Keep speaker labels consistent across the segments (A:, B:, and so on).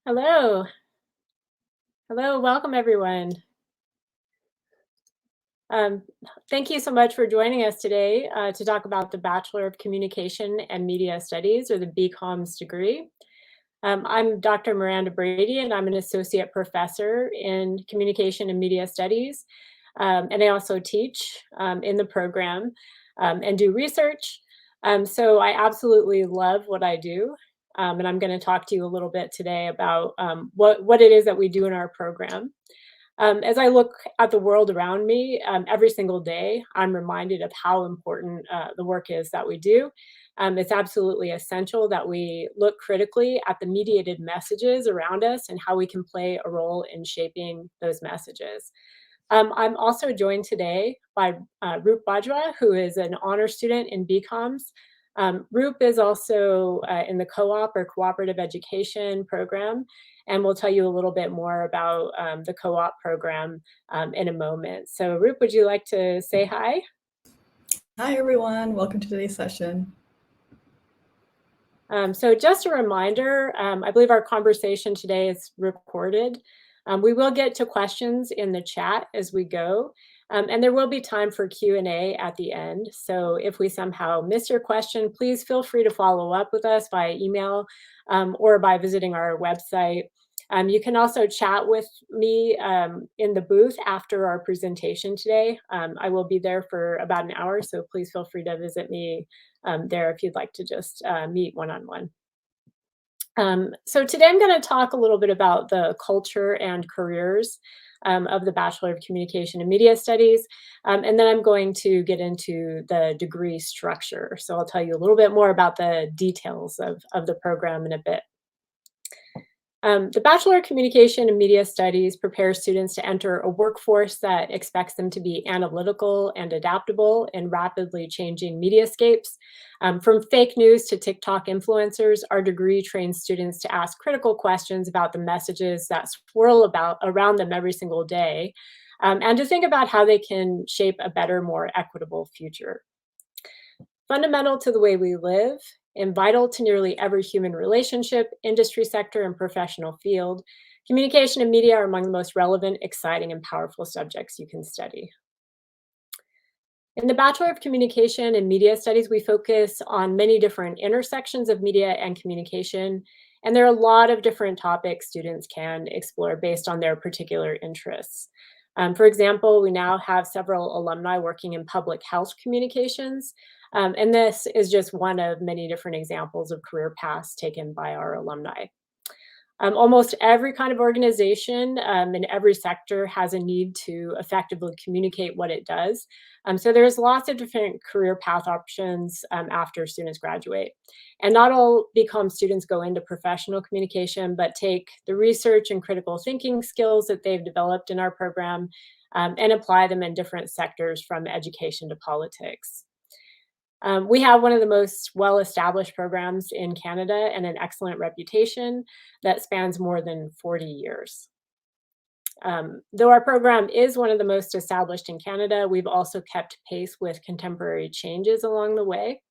A: Hello. Hello, welcome everyone. Um, Thank you so much for joining us today to talk about the Bachelor of Communication and Media Studies, or the BComs degree. I'm Dr. Miranda Brady, and I'm an associate professor in Communication and Media Studies. And I also teach in the program and do research. So I absolutely love what I do. And I'm going to talk to you a little bit today about what it is that we do in our program. As I look at the world around me, every single day, I'm reminded of how important the work is that we do. It's absolutely essential that we look critically at the mediated messages around us and how we can play a role in shaping those messages. I'm also joined today by Roop Bajwa, who is an honor student in BComs. Roop is also in the co-op or cooperative education program, and we'll tell you a little bit more about the co-op program in a moment. So Roop, would you like to say hi?
B: Hi, everyone. Welcome to today's session.
A: So just a reminder, I believe our conversation today is recorded. We will get to questions in the chat as we go, and there will be time for Q&A at the end. So if we somehow miss your question, please feel free to follow up with us via email or by visiting our website. You can also chat with me in the booth after our presentation today. I will be there for about an hour, so please feel free to visit me there if you'd like to just meet one-on-one. So today I'm going to talk a little bit about the culture and careers of the Bachelor of Communication and Media Studies, and then I'm going to get into the degree structure. So I'll tell you a little bit more about the details of the program in a bit. The Bachelor of Communication and Media Studies prepares students to enter a workforce that expects them to be analytical and adaptable in rapidly changing mediascapes. From fake news to TikTok influencers, our degree trains students to ask critical questions about the messages that swirl about around them every single day, and to think about how they can shape a better, more equitable future. Fundamental to the way we live and vital to nearly every human relationship, industry sector, and professional field, communication and media are among the most relevant, exciting, and powerful subjects you can study. In the Bachelor of Communication and Media Studies, we focus on many different intersections of media and communication, and there are a lot of different topics students can explore based on their particular interests. For example, we now have several alumni working in public health communications, and this is just one of many different examples of career paths taken by our alumni. Almost every kind of organization in every sector has a need to effectively communicate what it does. So there's lots of different career path options after students graduate. And not all BCom students go into professional communication, but take the research and critical thinking skills that they've developed in our program and apply them in different sectors from education to politics. We have one of the most well-established programs in Canada and an excellent reputation that spans more than 40 years. Though our program is one of the most established in Canada, we've also kept pace with contemporary changes along the way.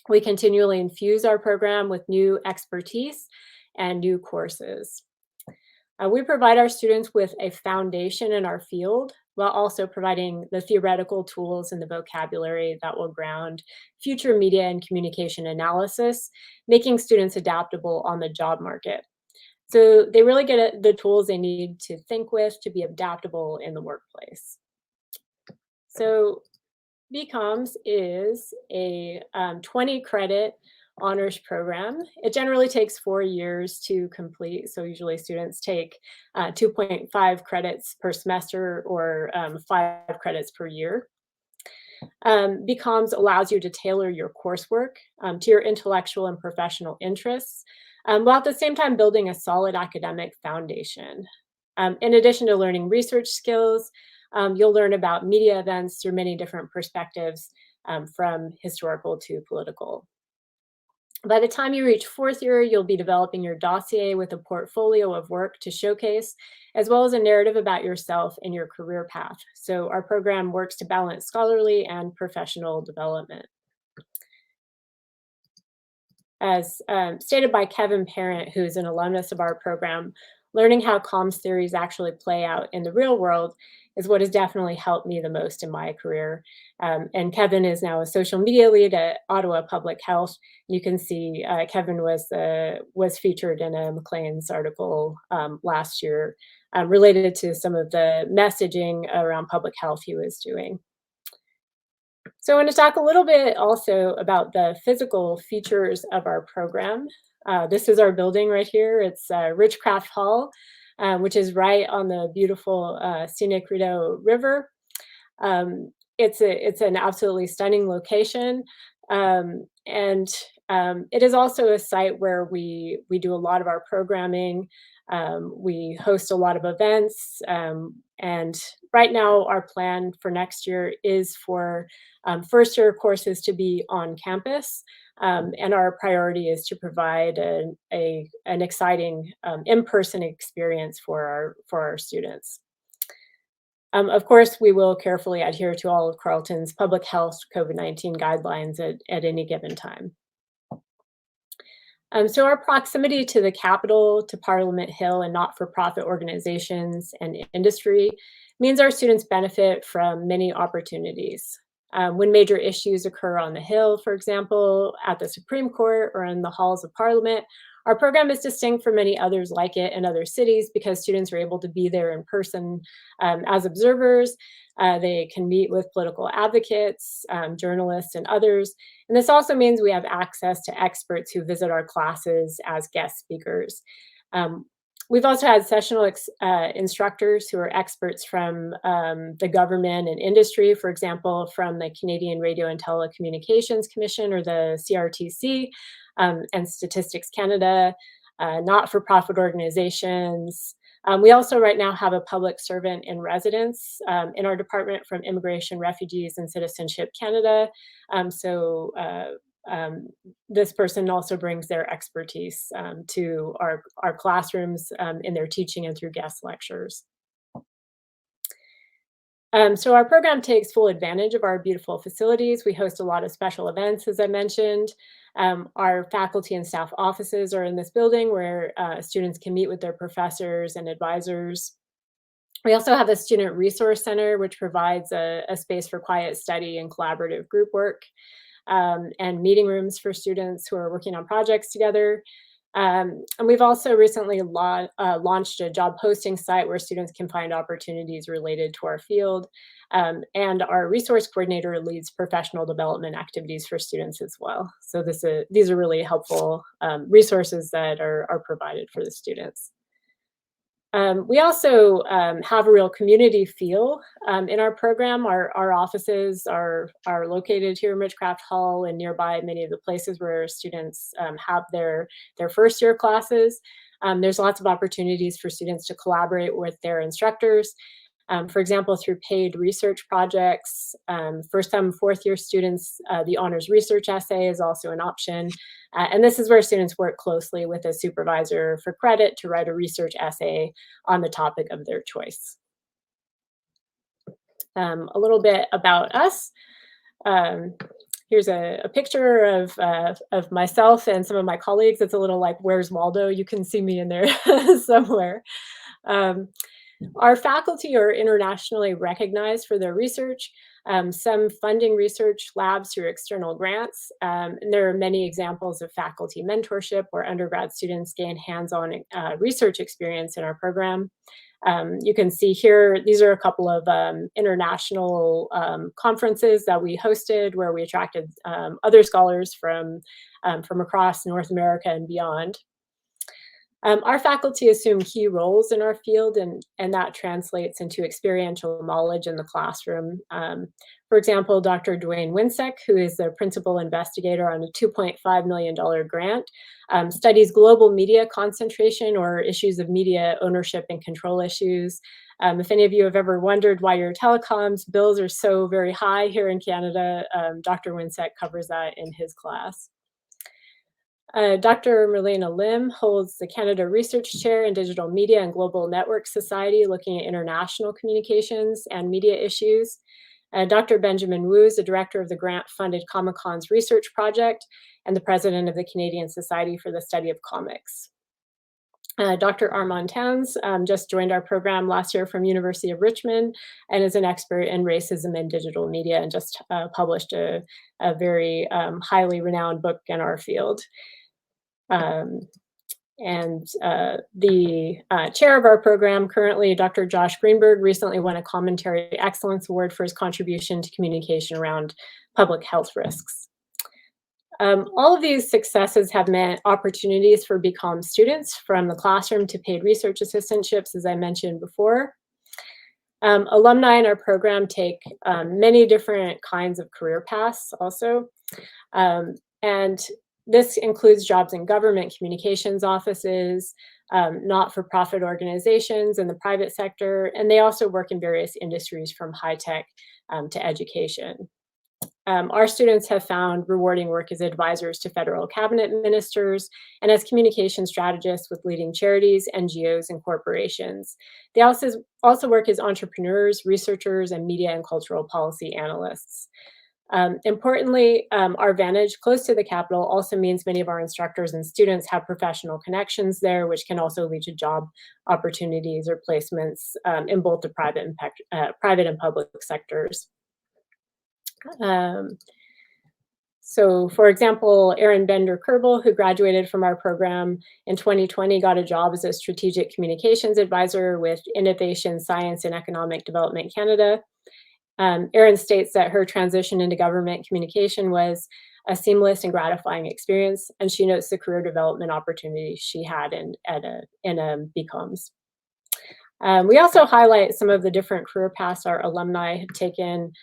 A: We continually infuse our program with new expertise and new courses. We provide our students with a foundation in our field while also providing the theoretical tools and the vocabulary that will ground future media and communication analysis, making students adaptable on the job market. So they really get the tools they need to think with to be adaptable in the workplace. So BComs is a 20 credit honors program. It generally takes 4 years to complete. So usually students take 2.5 credits per semester or 5 credits per year. BComs allows you to tailor your coursework to your intellectual and professional interests, while at the same time building a solid academic foundation. In addition to learning research skills, you'll learn about media events through many different perspectives, from historical to political. By the time you reach 4th year, you'll be developing your dossier with a portfolio of work to showcase, as well as a narrative about yourself and your career path. So our program works to balance scholarly and professional development. As stated by Kevin Parent, who is an alumnus of our program, learning how comms theories actually play out in the real world is what has definitely helped me the most in my career. And Kevin is now a social media lead at Ottawa Public Health. You can see Kevin was featured in a Maclean's article last year related to some of the messaging around public health he was doing. So I want to talk a little bit also about the physical features of our program. This is our building right here. It's Richcraft Hall, which is right on the beautiful scenic Rideau River. It's an absolutely stunning location, and it is also a site where we do a lot of our programming. We host a lot of events, and right now our plan for next year is for first year courses to be on campus, and our priority is to provide an exciting in-person experience for our students. Of course, we will carefully adhere to all of Carleton's public health COVID-19 guidelines at any given time. So our proximity to the Capitol, to Parliament Hill, and not-for-profit organizations and industry means our students benefit from many opportunities. When major issues occur on the Hill, for example, at the Supreme Court or in the halls of Parliament, our program is distinct from many others like it in other cities because students are able to be there in person as observers. They can meet with political advocates, journalists, and others. And this also means we have access to experts who visit our classes as guest speakers. We've also had sessional instructors who are experts from the government and industry, for example, from the Canadian Radio and Telecommunications Commission or the CRTC, and Statistics Canada, not-for-profit organizations. We also right now have a public servant in residence in our department from Immigration, Refugees, and Citizenship Canada. This person also brings their expertise to our classrooms in their teaching and through guest lectures. So our program takes full advantage of our beautiful facilities. We host a lot of special events, as I mentioned. Our faculty and staff offices are in this building where students can meet with their professors and advisors. We also have a student resource center, which provides a space for quiet study and collaborative group work, and meeting rooms for students who are working on projects together. And we've also recently launched a job posting site where students can find opportunities related to our field. And our resource coordinator leads professional development activities for students as well. So these are really helpful resources that are provided for the students. We also have a real community feel in our program. Our offices are located here in Richcraft Hall and nearby many of the places where students have their first year classes. There's lots of opportunities for students to collaborate with their instructors. For example, through paid research projects. First time fourth year students, the honors research essay is also an option. And this is where students work closely with a supervisor for credit to write a research essay on the topic of their choice. A little bit about us. Here's a picture of myself and some of my colleagues. It's a little like, where's Waldo? You can see me in there somewhere. Our faculty are internationally recognized for their research, some funding research labs through external grants, and there are many examples of faculty mentorship where undergrad students gain hands-on research experience in our program. You can see here, these are a couple of international conferences that we hosted where we attracted other scholars from across North America and beyond. Our faculty assume key roles in our field, and that translates into experiential knowledge in the classroom. For example, Dr. Dwayne Winsek, who is the principal investigator on a $2.5 million grant, studies global media concentration or issues of media ownership and control issues. If any of you have ever wondered why your telecoms bills are so very high here in Canada, Dr. Winsek covers that in his class. Dr. Merlina Lim holds the Canada Research Chair in Digital Media and Global Network Society, looking at international communications and media issues. Dr. Benjamin Wu is the director of the grant-funded Comic-Con's research project and the president of the Canadian Society for the Study of Comics. Dr. Armand Towns just joined our program last year from University of Richmond and is an expert in racism and digital media and just published a very highly renowned book in our field. The chair of our program currently, Dr. Josh Greenberg, recently won a Commentary Excellence Award for his contribution to communication around public health risks. All of these successes have meant opportunities for BCom students, from the classroom to paid research assistantships, as I mentioned before. Alumni in our program take many different kinds of career paths also. And this includes jobs in government communications offices, not-for-profit organizations in the private sector, and they also work in various industries from high tech to education. Our students have found rewarding work as advisors to federal cabinet ministers and as communication strategists with leading charities, NGOs, and corporations. They also work as entrepreneurs, researchers, and media and cultural policy analysts. Importantly, our vantage close to the Capitol also means many of our instructors and students have professional connections there, which can also lead to job opportunities or placements in both the private and public sectors. So for example, Erin Bender-Kerbel, who graduated from our program in 2020, got a job as a strategic communications advisor with Innovation, Science and Economic Development Canada. Erin states that her transition into government communication was a seamless and gratifying experience, and she notes the career development opportunities she had in BComs. We also highlight some of the different career paths our alumni have taken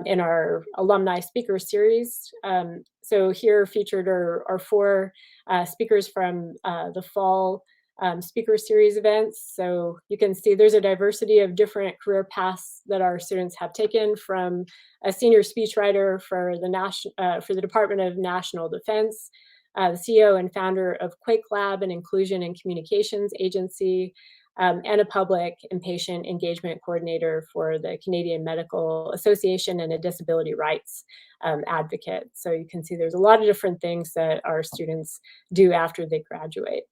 A: in our Alumni Speakers series. So here featured are 4 speakers from the fall speaker series events. So you can see there's a diversity of different career paths that our students have taken, from a senior speechwriter for the Department of National Defense, the CEO and founder of Quake Lab, an inclusion and communications agency, and a public and patient engagement coordinator for the Canadian Medical Association and a disability rights advocate. So you can see there's a lot of different things that our students do after they graduate.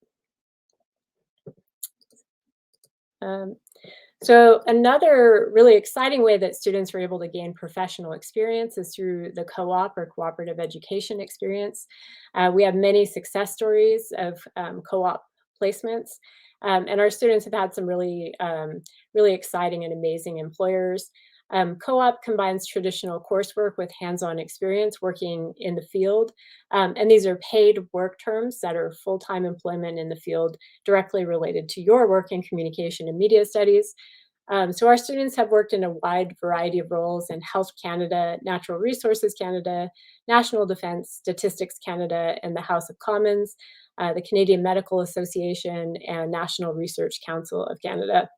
A: So another really exciting way that students are able to gain professional experience is through the co-op or cooperative education experience. We have many success stories of co-op placements. And our students have had some really exciting and amazing employers. Co-op combines traditional coursework with hands-on experience working in the field. And these are paid work terms that are full-time employment in the field directly related to your work in communication and media studies. So our students have worked in a wide variety of roles in Health Canada, Natural Resources Canada, National Defence, Statistics Canada, and the House of Commons, the Canadian Medical Association, and National Research Council of Canada.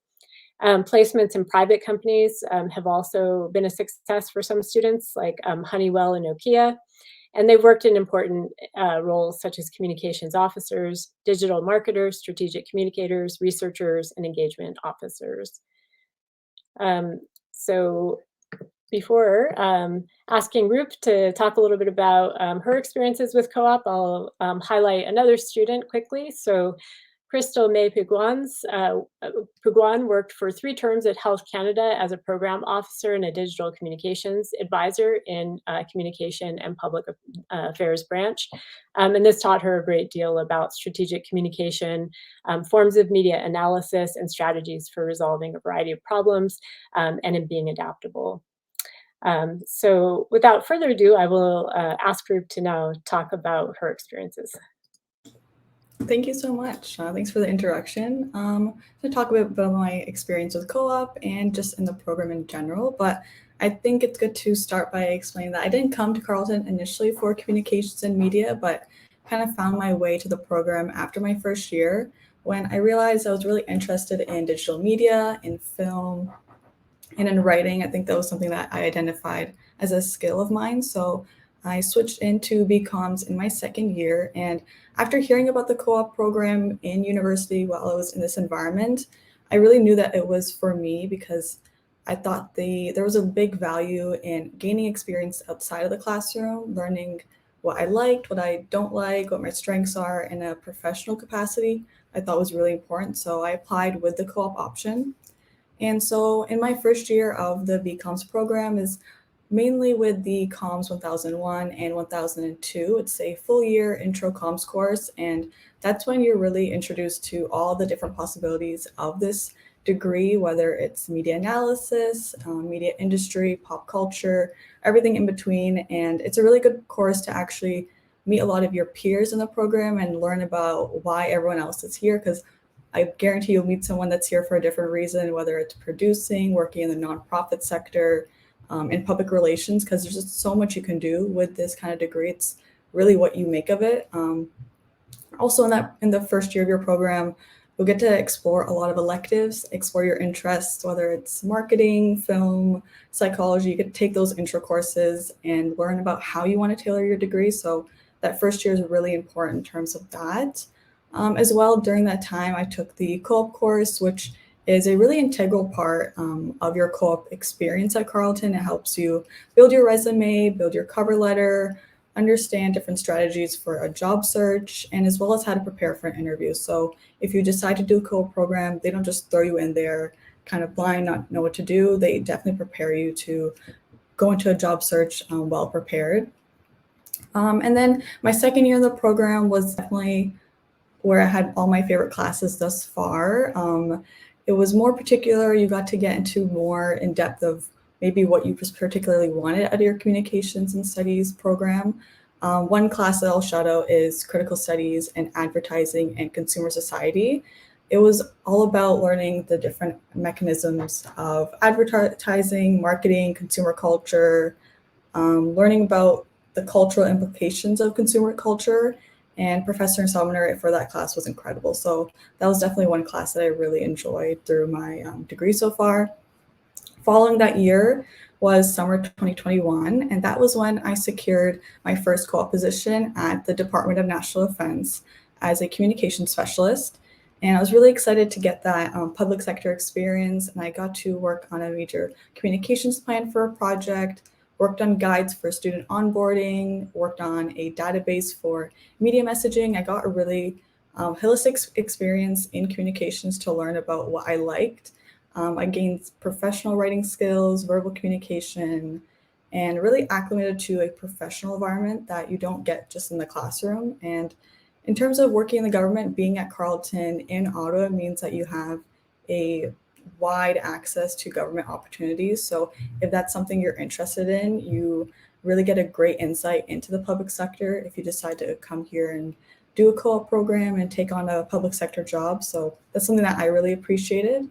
A: Placements in private companies have also been a success for some students, like Honeywell and Nokia. And they've worked in important roles such as communications officers, digital marketers, strategic communicators, researchers, and engagement officers. So before asking Rup to talk a little bit about her experiences with co-op, I'll highlight another student quickly. So Crystal May Puguan worked for 3 terms at Health Canada as a program officer and a digital communications advisor in communication and public affairs branch. And this taught her a great deal about strategic communication, forms of media analysis, and strategies for resolving a variety of problems and in being adaptable. So without further ado, I will ask Rup to now talk about her experiences.
B: Thank you so much. Thanks for the introduction. I'm going to talk a bit about my experience with co-op and just in the program in general, but I think it's good to start by explaining that I didn't come to Carleton initially for communications and media, but kind of found my way to the program after my first year when I realized I was really interested in digital media, in film, and in writing. I think that was something that I identified as a skill of mine. So I switched into BComs in my second year, and after hearing about the co-op program in university while I was in this environment, I really knew that it was for me because I thought there was a big value in gaining experience outside of the classroom, learning what I liked, what I don't like, what my strengths are in a professional capacity. I thought was really important. So I applied with the co-op option. And so in my first year of the BComs program is mainly with the Comms 1001 and 1002. It's a full year intro comms course, and that's when you're really introduced to all the different possibilities of this degree, whether it's media analysis, media industry, pop culture, everything in between. And it's a really good course to actually meet a lot of your peers in the program and learn about why everyone else is here, because I guarantee you'll meet someone that's here for a different reason, whether it's producing, working in the nonprofit sector, in public relations, because there's just so much you can do with this kind of degree. It's really what you make of it. Also in the first year of your program, you'll get to explore a lot of electives, explore your interests, whether it's marketing, film, psychology. You get to take those intro courses and learn about how you want to tailor your degree. So that first year is really important in terms of that. As well, during that time, I took the co-op course, which is a really integral part of your co-op experience at Carleton. It helps you build your resume, build your cover letter, understand different strategies for a job search, and as well as how to prepare for an interview. So if you decide to do a co-op program, they don't just throw you in there kind of blind, not know what to do. They definitely prepare you to go into a job search well prepared. And then my second year of the program was definitely where I had all my favorite classes thus far. It was more particular. You got to get into more in depth of maybe what you particularly wanted out of your communications and studies program. One class that I'll shout out is critical studies and advertising and consumer society. It was all about learning the different mechanisms of advertising, marketing, consumer culture, learning about the cultural implications of consumer culture. And Professor Salmoner for that class was incredible. So that was definitely one class that I really enjoyed through my degree so far. Following that year was summer 2021, and that was when I secured my first co-op position at the Department of National Defense as a communications specialist. And I was really excited to get that public sector experience, and I got to work on a major communications plan for a project, worked on guides for student onboarding, worked on a database for media messaging. I got a really holistic experience in communications to learn about what I liked. I gained professional writing skills, verbal communication, and really acclimated to a professional environment that you don't get just in the classroom. And in terms of working in the government, being at Carleton in Ottawa means that you have a wide access to government opportunities. So if that's something you're interested in, you really get a great insight into the public sector if you decide to come here and do a co-op program and take on a public sector job. So that's something that I really appreciated.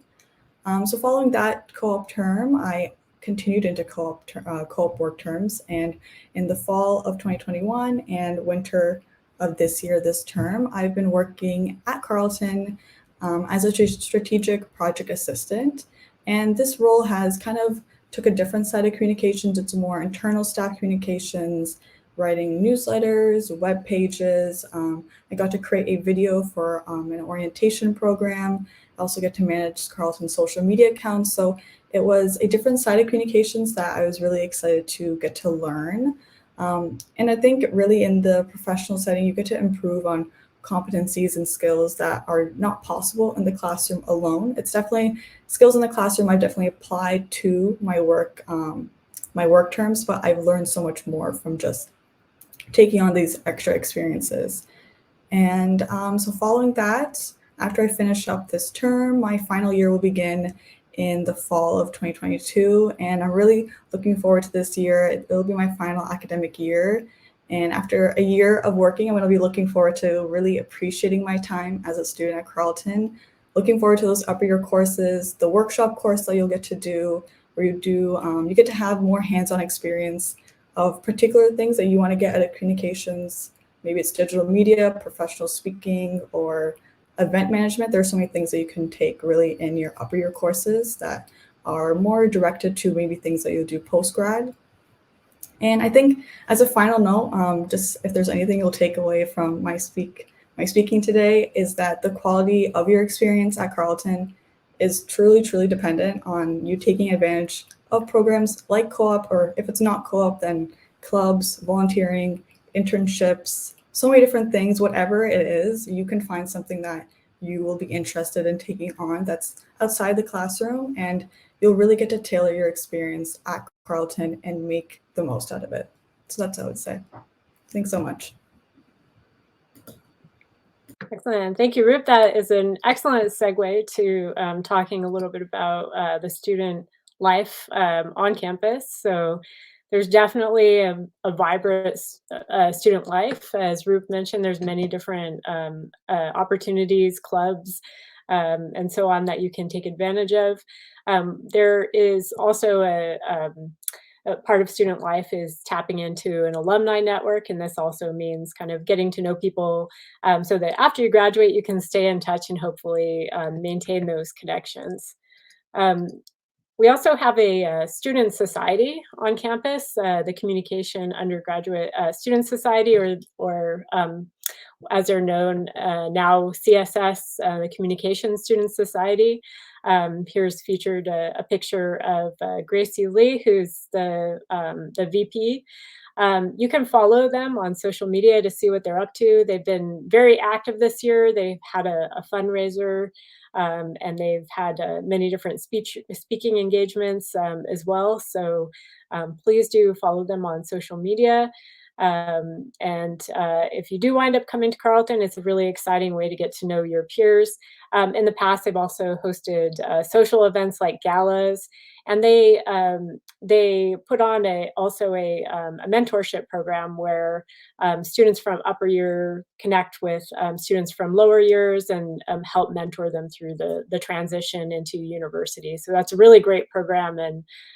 B: So following that co-op term, I continued into co-op work terms. And in the fall of 2021 and winter of this term, I've been working at Carleton as a strategic project assistant. And this role has kind of took a different side of communications. It's more internal staff communications, writing newsletters, web pages. I got to create a video for an orientation program. I also get to manage Carleton's social media accounts. So it was a different side of communications that I was really excited to get to learn. And I think really in the professional setting, you get to improve on competencies and skills that are not possible in the classroom alone. It's definitely skills in the classroom I've definitely applied to my work terms, but I've learned so much more from just taking on these extra experiences. And so following that, after I finish up this term, my final year will begin in the fall of 2022. And I'm really looking forward to this year. It'll be my final academic year. And after a year of working, I'm going to be looking forward to really appreciating my time as a student at Carleton, looking forward to those upper year courses, the workshop course that you'll get to do, where you get to have more hands-on experience of particular things that you want to get out of communications. Maybe it's digital media, professional speaking, or event management. There are so many things that you can take really in your upper year courses that are more directed to maybe things that you'll do post-grad. And I think as a final note, just if there's anything you'll take away from my speaking today, is that the quality of your experience at Carleton is truly, truly dependent on you taking advantage of programs like co-op, or if it's not co-op, then clubs, volunteering, internships, so many different things. Whatever it is, you can find something that you will be interested in taking on that's outside the classroom, and you'll really get to tailor your experience at Carleton and make the most out of it. So that's what I would say. Thanks so much.
A: Excellent. Thank you, Ruth. That is an excellent segue to talking a little bit about the student life on campus. So there's definitely a vibrant student life. As Ruth mentioned, there's many different opportunities, clubs, and so on that you can take advantage of. There is also a part of student life is tapping into an alumni network, and this also means kind of getting to know people so that after you graduate, you can stay in touch and hopefully maintain those connections. Um, we also have a student society on campus, the Communication Undergraduate Student Society, or as they're known now, CSS, the Communication Student Society. Here's featured a picture of Gracie Lee, who's the VP. You can follow them on social media to see what they're up to. They've been very active this year. They've had a fundraiser, and they've had many different speaking engagements as well. So please do follow them on social media. And if you do wind up coming to Carleton, it's a really exciting way to get to know your peers. In the past, they've also hosted social events like galas, and they put on also a mentorship program where students from upper year connect with students from lower years and help mentor them through the transition into university. So that's a really great program,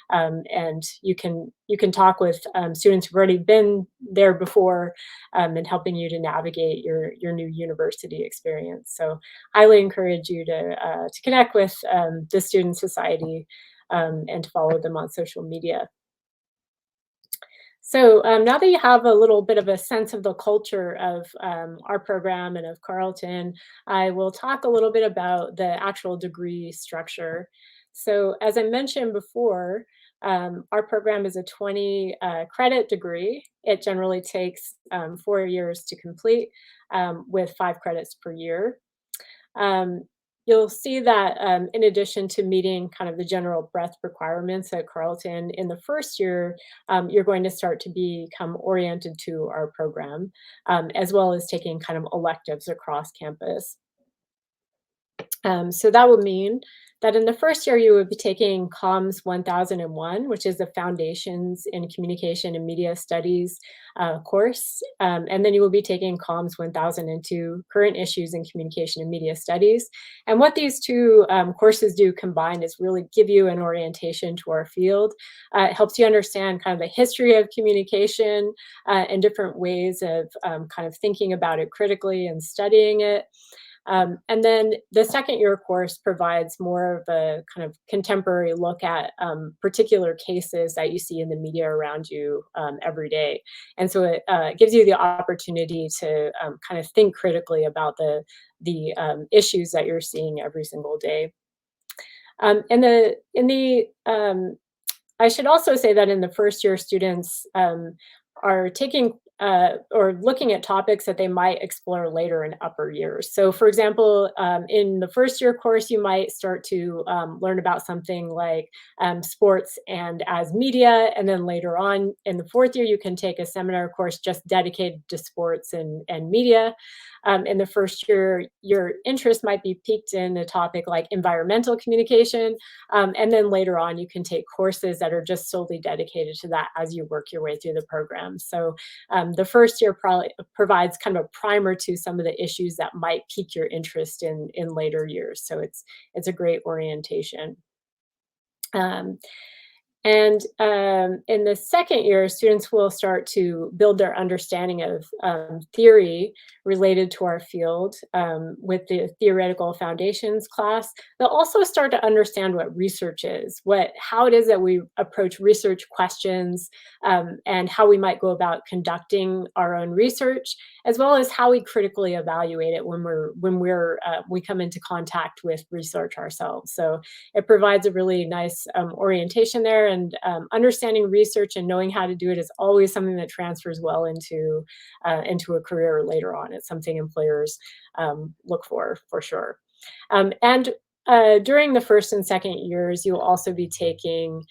A: and you can talk with students who've already been there before and helping you to navigate your new university experience. So highly encourage you to connect with the Student Society and follow them on social media. So now that you have a little bit of a sense of the culture of our program and of Carleton, I will talk a little bit about the actual degree structure. So as I mentioned before, our program is a 20 credit degree. It generally takes 4 years to complete with 5 credits per year. Um, you'll see that in addition to meeting kind of the general breadth requirements at Carleton, in the first year, you're going to start to become oriented to our program, as well as taking kind of electives across campus. So that would mean that in the first year, you would be taking Comms 1001, which is the Foundations in Communication and Media Studies course. And then you will be taking Comms 1002, Current Issues in Communication and Media Studies. And what these two courses do combined is really give you an orientation to our field. It helps you understand kind of the history of communication and different ways of kind of thinking about it critically and studying it. And then the second year course provides more of a kind of contemporary look at particular cases that you see in the media around you every day. And so it gives you the opportunity to kind of think critically about the issues that you're seeing every single day. I should also say that in the first year, students are taking or looking at topics that they might explore later in upper years. So for example, in the first year course, you might start to learn about something like sports and as media. And then later on in the fourth year, you can take a seminar course just dedicated to sports and media. In the first year, your interest might be piqued in a topic like environmental communication. And then later on, you can take courses that are just solely dedicated to that as you work your way through the program. So the first year probably provides kind of a primer to some of the issues that might pique your interest in later years. So it's a great orientation. And in the second year, students will start to build their understanding of theory related to our field with the theoretical foundations class. They'll also start to understand what research is, how it is that we approach research questions, and how we might go about conducting our own research, as well as how we critically evaluate it when we come into contact with research ourselves. So it provides a really nice orientation there, and understanding research and knowing how to do it is always something that transfers well into a career later on. It's something employers look for sure. And during the first and second years, you'll also be taking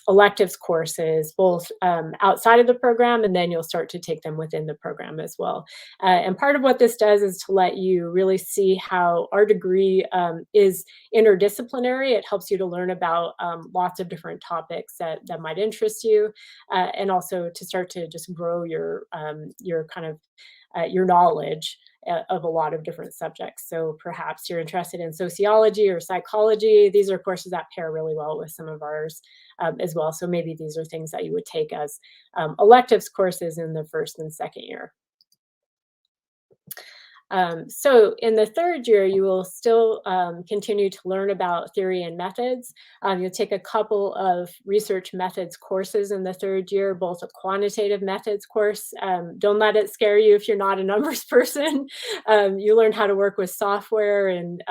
A: electives courses, both outside of the program, and then you'll start to take them within the program as well. And part of what this does is to let you really see how our degree is interdisciplinary. It helps you to learn about lots of different topics that might interest you, and also to start to just grow your kind of your knowledge of a lot of different subjects. So perhaps you're interested in sociology or psychology. These are courses that pair really well with some of ours as well. So maybe these are things that you would take as electives courses in the first and second year. So in the third year, you will still continue to learn about theory and methods. You'll take a couple of research methods courses in the third year, both a quantitative methods course. Don't let it scare you if you're not a numbers person. You learn how to work with software, and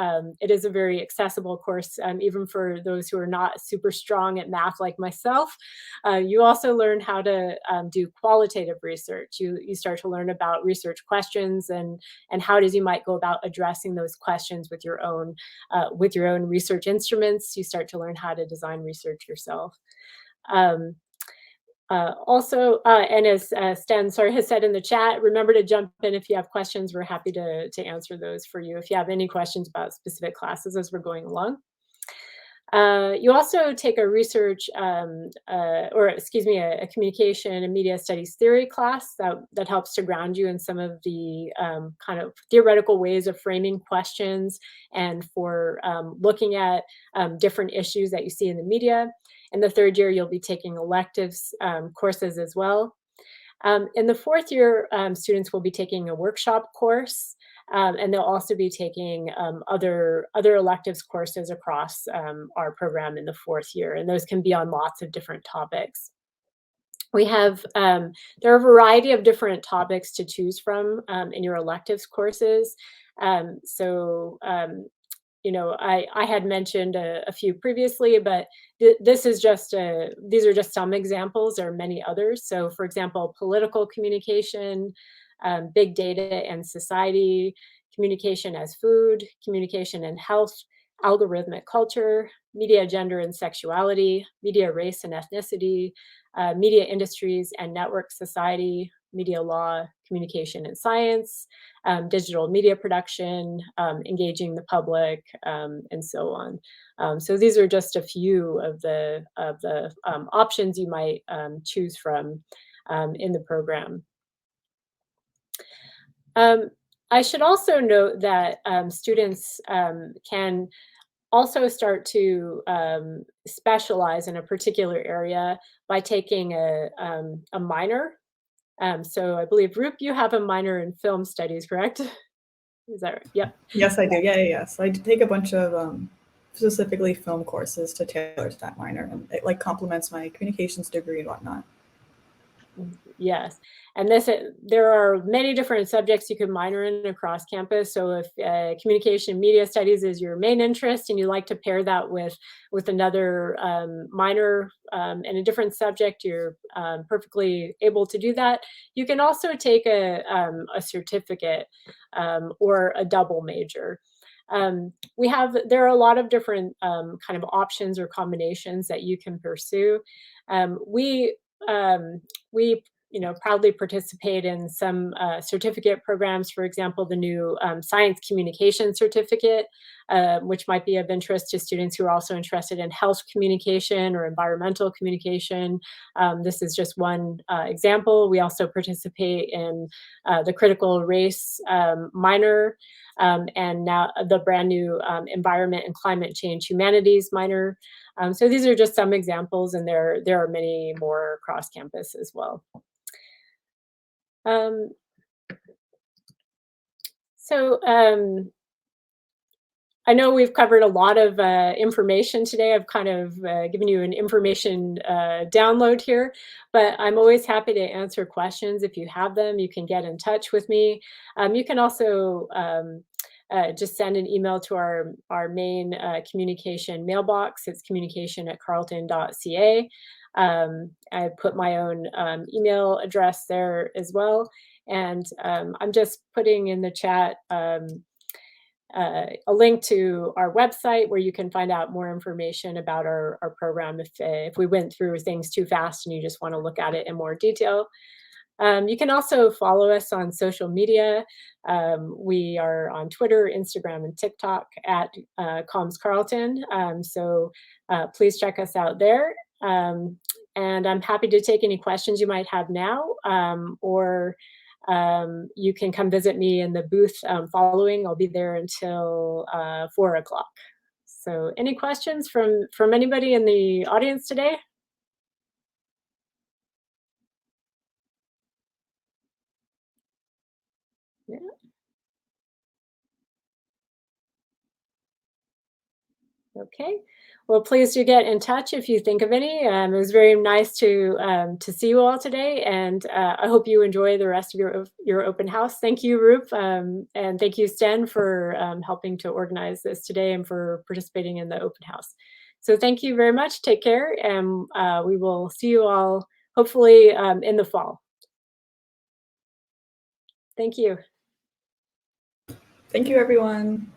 A: it is a very accessible course, even for those who are not super strong at math like myself. You also learn how to do qualitative research. You start to learn about research questions and how it is you might go about addressing those questions with your own research instruments. You start to learn how to design research yourself. And as Sten has said in the chat, remember to jump in if you have questions. We're happy to answer those for you if you have any questions about specific classes as we're going along. You also take a research, a communication and media studies theory class that helps to ground you in some of the kind of theoretical ways of framing questions and for looking at different issues that you see in the media. In the third year, you'll be taking electives courses as well. In the fourth year, students will be taking a workshop course. And they'll also be taking other electives courses across our program in the fourth year, and those can be on lots of different topics. We have, there are a variety of different topics to choose from in your electives courses. You know, I had mentioned a few previously, but these are just some examples. There are many others. So for example, political communication, big data and society, communication as food, communication and health, algorithmic culture, media, gender and sexuality, media, race and ethnicity, media industries and network society, media law, communication and science, digital media production, engaging the public, and so on. So these are just a few of the options you might choose from in the program. I should also note that students can also start to specialize in a particular area by taking a minor. So I believe, Roop, you have a minor in film studies, correct? Is that right? Yep.
B: Yes, I do. Yeah. So I take a bunch of specifically film courses to tailor to that minor, and it like complements my communications degree and whatnot.
A: Yes, and there are many different subjects you can minor in across campus. So if communication and media studies is your main interest and you like to pair that with another minor in a different subject, you're perfectly able to do that. You can also take a certificate or a double major. There are a lot of different kind of options or combinations that you can pursue. We proudly participate in some certificate programs. For example, the new science communication certificate, which might be of interest to students who are also interested in health communication or environmental communication. This is just one example. We also participate in the critical race minor, and now the brand new environment and climate change humanities minor. So these are just some examples, and there are many more across campus as well. Um, so I know we've covered a lot of information today. I've kind of given you an information download here, but I'm always happy to answer questions. If you have them, you can get in touch with me. You can also just send an email to our main communication mailbox. It's communication@carleton.ca. I put my own email address there as well. And I'm just putting in the chat a link to our website where you can find out more information about our program if we went through things too fast and you just want to look at it in more detail. You can also follow us on social media. We are on Twitter, Instagram, and TikTok at Comms Carleton. So please check us out there. And I'm happy to take any questions you might have now, or you can come visit me in the booth following. I'll be there until 4 o'clock. So any questions from anybody in the audience today? Yeah. Okay. Well, please do get in touch if you think of any. It was very nice to see you all today, and I hope you enjoy the rest of your open house. Thank you, Roop, and thank you, Sten, for helping to organize this today and for participating in the open house. So thank you very much. Take care, and we will see you all hopefully in the fall. Thank you.
B: Thank you, everyone.